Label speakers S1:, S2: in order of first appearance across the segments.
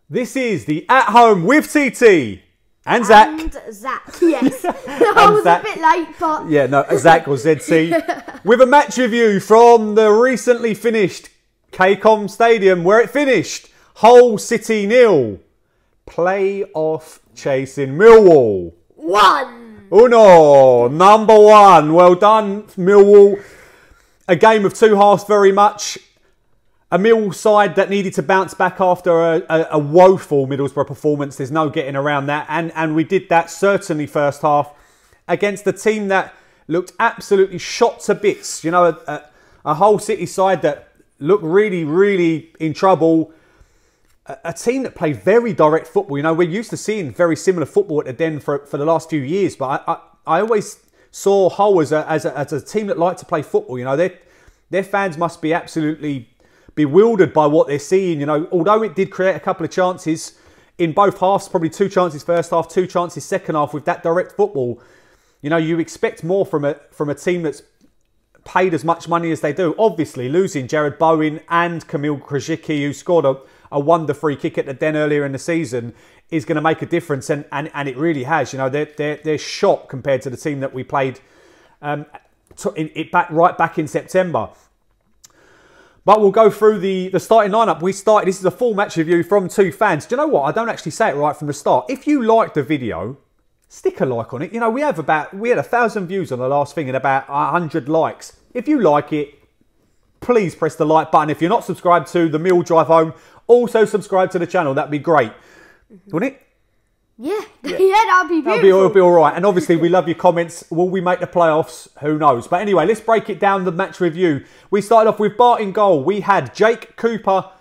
S1: This is the At Home with TT and Zac.
S2: And Zac, yes. I was a bit late, but...
S1: Yeah, no, Zac or ZC. With a match review from the recently finished KCOM Stadium, where it finished Hull City 0. Playoff chasing Millwall.
S2: 1.
S1: Uno, number 1. Well done, Millwall. A game of two halves very much. A Millwall side that needed to bounce back after a woeful Middlesbrough performance. There's no getting around that. And we did that certainly first half against a team that looked absolutely shot to bits. You know, a Hull City side that looked really, really in trouble. A team that played very direct football. You know, we're used to seeing very similar football at the Den for the last few years. But I always saw Hull as a team that liked to play football. You know, their fans must be absolutely bewildered by what they're seeing. You know, although it did create a couple of chances in both halves, probably 2 chances first half, 2 chances second half with that direct football. You know, you expect more from a team that's paid as much money as they do. Obviously, losing Jared Bowen and Kamil Krzyzewski, who scored a wonder free kick at the Den earlier in the season, is going to make a difference, and it really has. You know, they're shot compared to the team that we played right back in September. But we'll go through the starting lineup. This is a full match review from 2 fans. Do you know what? I don't actually say it right from the start. If you like the video, stick a like on it. You know, we had 1,000 views on the last thing and about 100 likes. If you like it, please press the like button. If you're not subscribed to the Mill Drive Home, also subscribe to the channel. That'd be great. Wouldn't it?
S2: Yeah, that'd be beautiful.
S1: It'll be all right. And obviously, we love your comments. Will we make the playoffs? Who knows? But anyway, let's break it down, the match review. We started off with Bart in goal. We had Jake Cooper,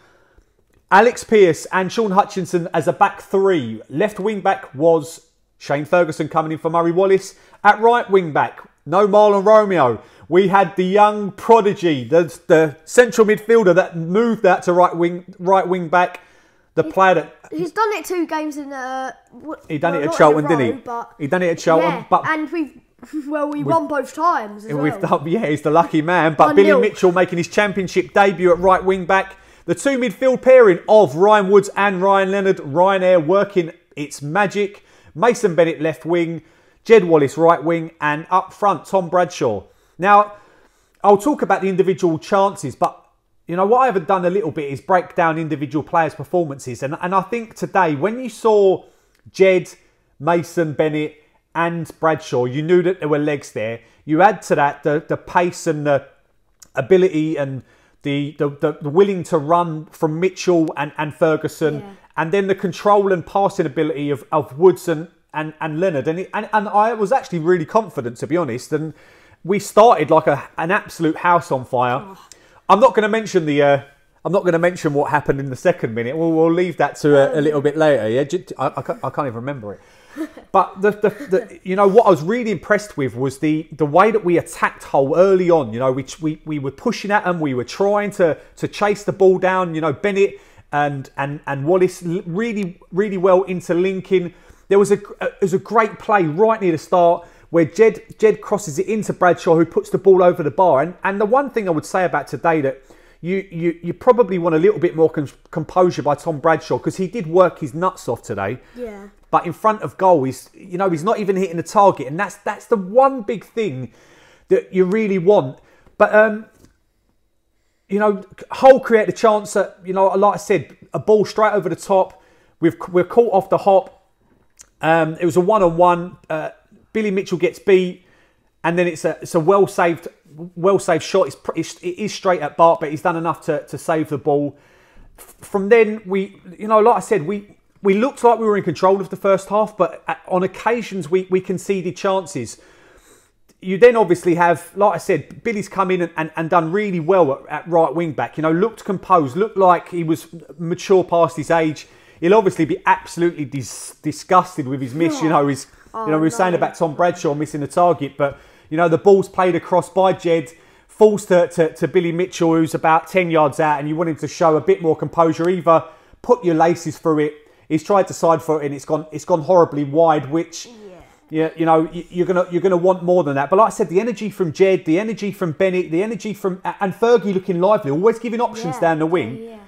S1: Alex Pearce and Sean Hutchinson as a back 3. Left wing back was Shane Ferguson coming in for Murray Wallace. At right wing back, no Marlon Romeo. We had the young prodigy, the central midfielder that moved that to right wing back. The player that...
S2: He's done it 2 games in...
S1: he done it at Charlton, didn't he? He done it at Charlton.
S2: Yeah, but and we won both times as well.
S1: Yeah, he's the lucky man. But Billy Mitchell making his championship debut at right wing back. The 2 midfield pairing of Ryan Woods and Ryan Leonard. Ryanair working its magic. Mason Bennett left wing. Jed Wallace right wing. And up front, Tom Bradshaw. Now, I'll talk about the individual chances, but you know, what I haven't done a little bit is break down individual players' performances. And I think today, when you saw Jed, Mason, Bennett and Bradshaw, you knew that there were legs there. You add to that the pace and the ability and the willing to run from Mitchell and Ferguson. Yeah. And then the control and passing ability of Woods and Leonard. And I was actually really confident, to be honest. And we started like an absolute house on fire. Oh. I'm not going to mention I'm not going to mention what happened in the second minute. We'll leave that to a little bit later. Yeah, I can't even remember it. But you know what I was really impressed with was the way that we attacked Hull early on. You know, we were pushing at them. We were trying to chase the ball down. You know, Bennett and Wallace really well interlinking. There was a great play right near the start where Jed crosses it into Bradshaw, who puts the ball over the bar. And the one thing I would say about today that you probably want a little bit more composure by Tom Bradshaw, because he did work his nuts off today. Yeah. But in front of goal, he's not even hitting the target, and that's the one big thing that you really want. But you know, Hull create a chance that, you know, like I said, a ball straight over the top. We're caught off the hop. It was a 1-on-1. Billy Mitchell gets beat, and then it's a well saved shot. It is straight at Bart, but he's done enough to save the ball. From then, you know, like I said, we looked like we were in control of the first half, but on occasions we conceded chances. You then obviously have, like I said, Billy's come in and done really well at right wing back. You know, looked composed, looked like he was mature past his age. He'll obviously be absolutely disgusted with his miss. You know, we were saying about Tom Bradshaw missing the target, but you know, the ball's played across by Jed, falls to Billy Mitchell, who's about 10 yards out, and you want him to show a bit more composure. Either put your laces through it. He's tried to side foot it, and it's gone horribly wide, which you know, you're gonna want more than that. But like I said, the energy from Jed, the energy from Bennett, the energy from and Fergie looking lively, always giving options down the wing.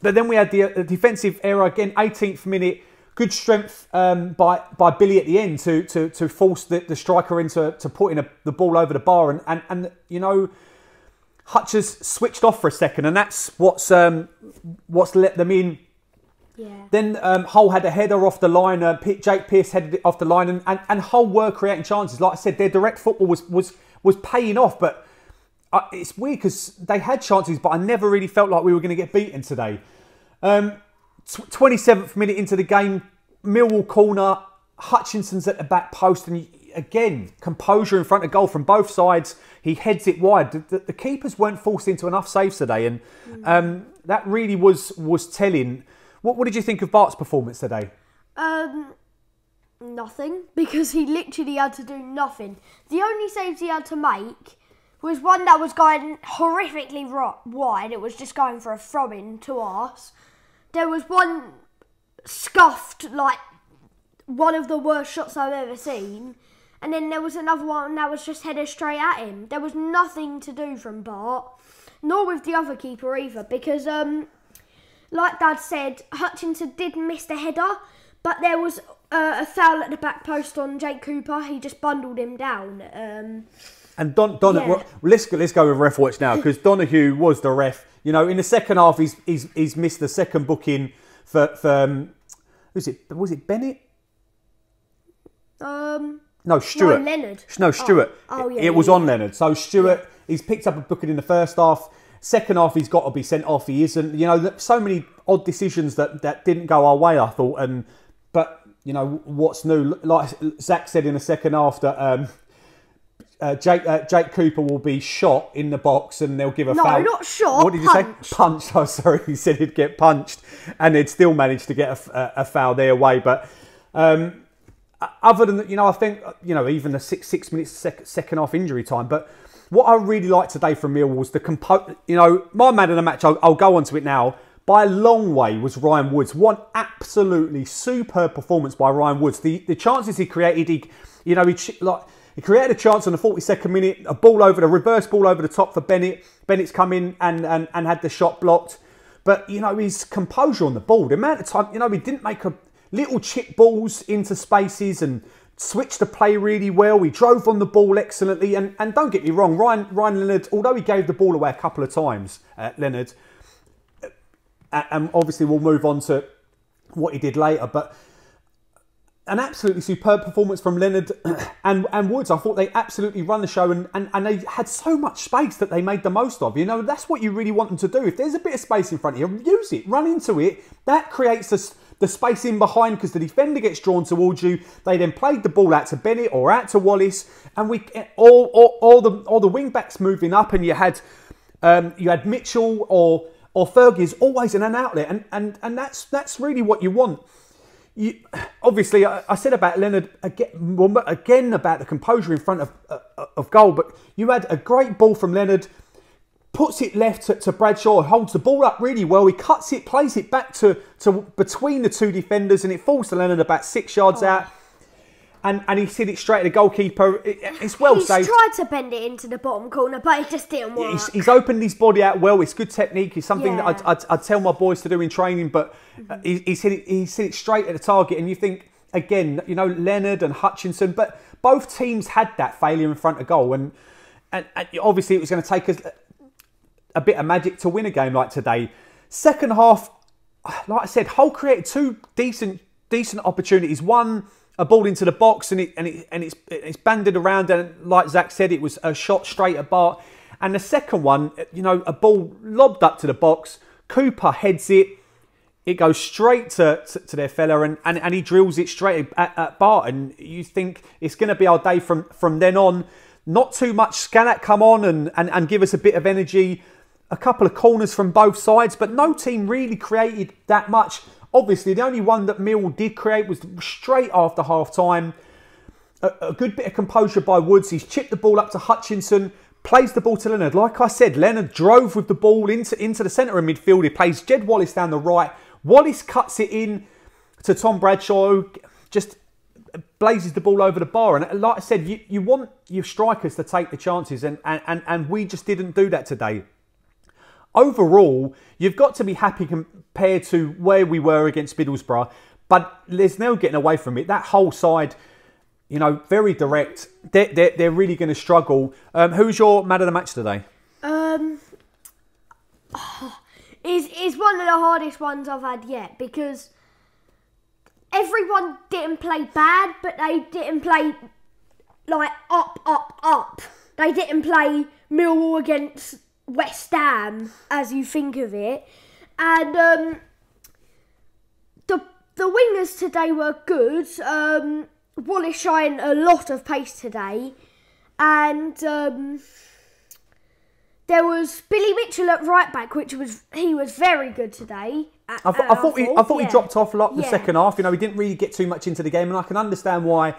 S1: But then we had the defensive error again, 18th minute. Good strength by Billy at the end to force the striker into putting the ball over the bar. And you know, Hutchers switched off for a second, and that's what's let them in.
S2: Yeah.
S1: Then Hull had a header off the line. Jake Pearce headed it off the line, and Hull were creating chances. Like I said, their direct football was paying off. But it's weird because they had chances, but I never really felt like we were going to get beaten today. 27th minute into the game, Millwall corner, Hutchinson's at the back post, and again, composure in front of goal from both sides. He heads it wide. The keepers weren't forced into enough saves today, and that really was telling. What did you think of Bart's performance today?
S2: Nothing, because he literally had to do nothing. The only saves he had to make was one that was going horrifically wide. It was just going for a throw-in to us. There was one scuffed, like one of the worst shots I've ever seen. And then there was another one that was just headed straight at him. There was nothing to do from Bart, nor with the other keeper either, because like Dad said, Hutchinson did miss the header, but there was a foul at the back post on Jake Cooper. He just bundled him down.
S1: And let's go with ref watch now, because Donahue was the ref. You know, in the second half, he's missed the second booking for was it Bennett? No, Stewart.
S2: No, Leonard.
S1: No, Stewart.
S2: Oh yeah.
S1: It was on Leonard. So Stewart, he's picked up a booking in the first half. Second half, he's got to be sent off. He isn't. You know, so many odd decisions that didn't go our way, I thought. But you know, what's new? Like Zac said in the second half that Jake Cooper will be shot in the box and they'll give a foul.
S2: No, not shot.
S1: What did you say? Punched. Oh, sorry. He said he'd get punched, and they'd still manage to get a foul their way. But other than that, you know, I think even the six minutes second half injury time. But what I really liked today from Millwall was the my man of the match. I'll go on to it now. By a long way was Ryan Woods. One absolutely superb performance by Ryan Woods. The chances he created, he created a chance on the 42nd minute, a reverse ball over the top for Bennett. Bennett's come in and had the shot blocked. But, you know, his composure on the ball, the amount of time, you know, he didn't make a little chip balls into spaces and switched the play really well. He drove on the ball excellently. And don't get me wrong, Ryan Leonard, although he gave the ball away a couple of times, Leonard, and obviously we'll move on to what he did later, but an absolutely superb performance from Leonard and Woods. I thought they absolutely run the show and they had so much space that they made the most of. You know, that's what you really want them to do. If there's a bit of space in front of you, use it, run into it. That creates the space in behind because the defender gets drawn towards you. They then played the ball out to Bennett or out to Wallace, and all the wing backs moving up, and you had Mitchell or Fergie's always in an outlet, and that's really what you want. Obviously, I said about Leonard again about the composure in front of goal, but you had a great ball from Leonard, puts it left to Bradshaw, holds the ball up really well. He cuts it, plays it back to between the two defenders, and it falls to Leonard about 6 yards out. And he hit it straight at the goalkeeper. It's well saved.
S2: He's tried to bend it into the bottom corner, but it just didn't work.
S1: He's opened his body out well. It's good technique. It's something that I'd tell my boys to do in training. But he's hit it straight at the target. And you think, again, you know, Leonard and Hutchinson. But both teams had that failure in front of goal. And obviously it was going to take us a bit of magic to win a game like today. Second half, like I said, Hull created two decent opportunities. One, a ball into the box and it's banded around, and like Zac said, it was a shot straight at Bart. And the second one, you know, a ball lobbed up to the box. Cooper heads it. It goes straight to their fella, and he drills it straight at Bart. And you think it's going to be our day from then on. Not too much. Scanat come on and give us a bit of energy. A couple of corners from both sides, but no team really created that much. Obviously, the only one that Millwall did create was straight after half-time. A good bit of composure by Woods. He's chipped the ball up to Hutchinson, plays the ball to Leonard. Like I said, Leonard drove with the ball into the centre of midfield. He plays Jed Wallace down the right. Wallace cuts it in to Tom Bradshaw, just blazes the ball over the bar. And like I said, you want your strikers to take the chances, and we just didn't do that today. overall, you've got to be happy compared to where we were against Middlesbrough. But there's no getting away from it. That whole side, you know, very direct. They're really going to struggle. Who's your man of the match today?
S2: Is one of the hardest ones I've had yet, because everyone didn't play bad, but they didn't play like up. They didn't play Millwall against West Ham as you think of it, and the wingers today were good. Wallace showing a lot of pace today, and there was Billy Mitchell at right back, he was very good today. I
S1: thought he dropped off a lot in the second half. You know, he didn't really get too much into the game, and I can understand why.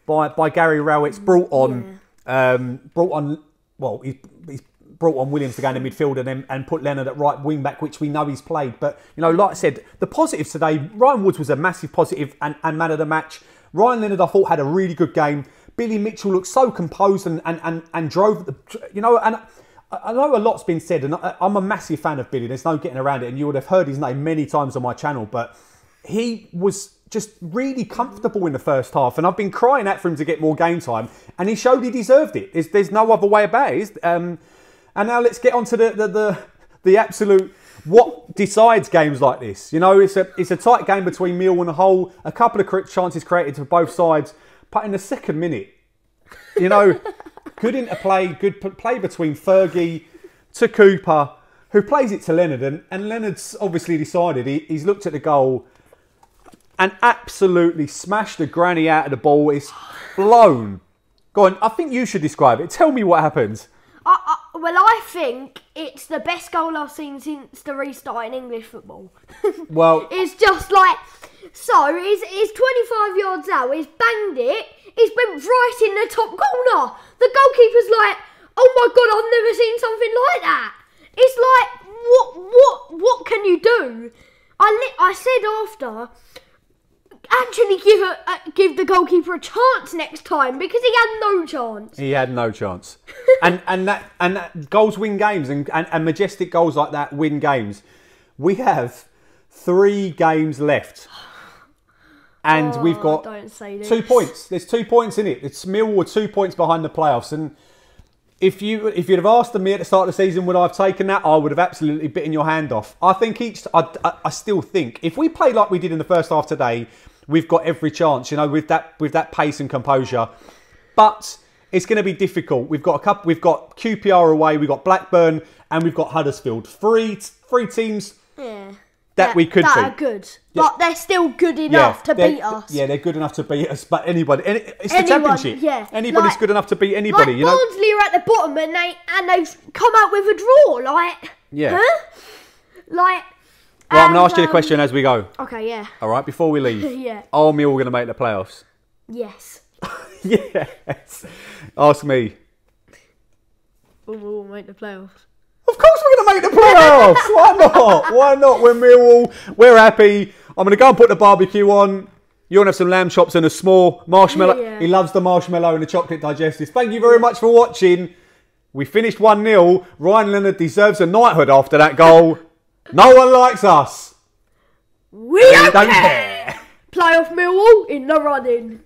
S1: By Gary Rowett's brought on. Well, he's brought on Williams to go in the midfield and put Leonard at right wing back, which we know he's played. But, you know, like I said, the positives today, Ryan Woods was a massive positive and man of the match. Ryan Leonard, I thought, had a really good game. Billy Mitchell looked so composed and drove, you know, and I know a lot's been said, and I'm a massive fan of Billy. There's no getting around it, and you would have heard his name many times on my channel, but he was just really comfortable in the first half, and I've been crying out for him to get more game time, and he showed he deserved it. There's no other way about it. And now let's get on to the absolute what decides games like this. You know, it's a tight game between Millwall and Hull. A couple of chances created for both sides, but in the second minute, you know, good interplay, good play between Fergie to Cooper, who plays it to Leonard, and Leonard's obviously decided he's looked at the goal and absolutely smashed the granny out of the ball. It's blown. Go on, I think you should describe it. Tell me what happened.
S2: Well, I think it's the best goal I've seen since the restart in English football.
S1: Well,
S2: it's just like, so he's 25 yards out, he's banged it, he's went right in the top corner. The goalkeeper's like, oh my God, I've never seen something like that. It's like, what can you do? I said after, actually give the goalkeeper a chance next time, because he had no chance. He had no chance. and that goals win games, and majestic goals like that win games. We have 3 games left. And we've got 2 points. There's 2 points in it. It's Millwall 2 points behind the playoffs. And if you'd have asked me at the start of the season, would I have taken that? I would have absolutely bitten your hand off. I think I still think if we play like we did in the first half today, we've got every chance, you know, with that pace and composure. But it's going to be difficult. We've got QPR away, we've got Blackburn, and we've got Huddersfield. Three teams that we could beat. That are good, but they're still good enough to beat us. Yeah, they're good enough to beat us. But it's the championship. Yeah, anybody's good enough to beat anybody. Like, you know, Barnsley are at the bottom, and they've come out with a draw. Like, huh? Like. Well, I'm going to ask you the question as we go. Okay, yeah. All right, before we leave. Yeah. Are Millwall going to make the playoffs? Yes. Yes. Ask me. We'll make the playoffs. Of course we're going to make the playoffs. Why not? Why not? We're Millwall. We're happy. I'm going to go and put the barbecue on. You're going to have some lamb chops and a small marshmallow. Yeah. He loves the marshmallow and the chocolate digestives. Thank you very much for watching. We finished 1-0. Ryan Leonard deserves a knighthood after that goal. No one likes us. We don't care. Playoff Millwall in the running.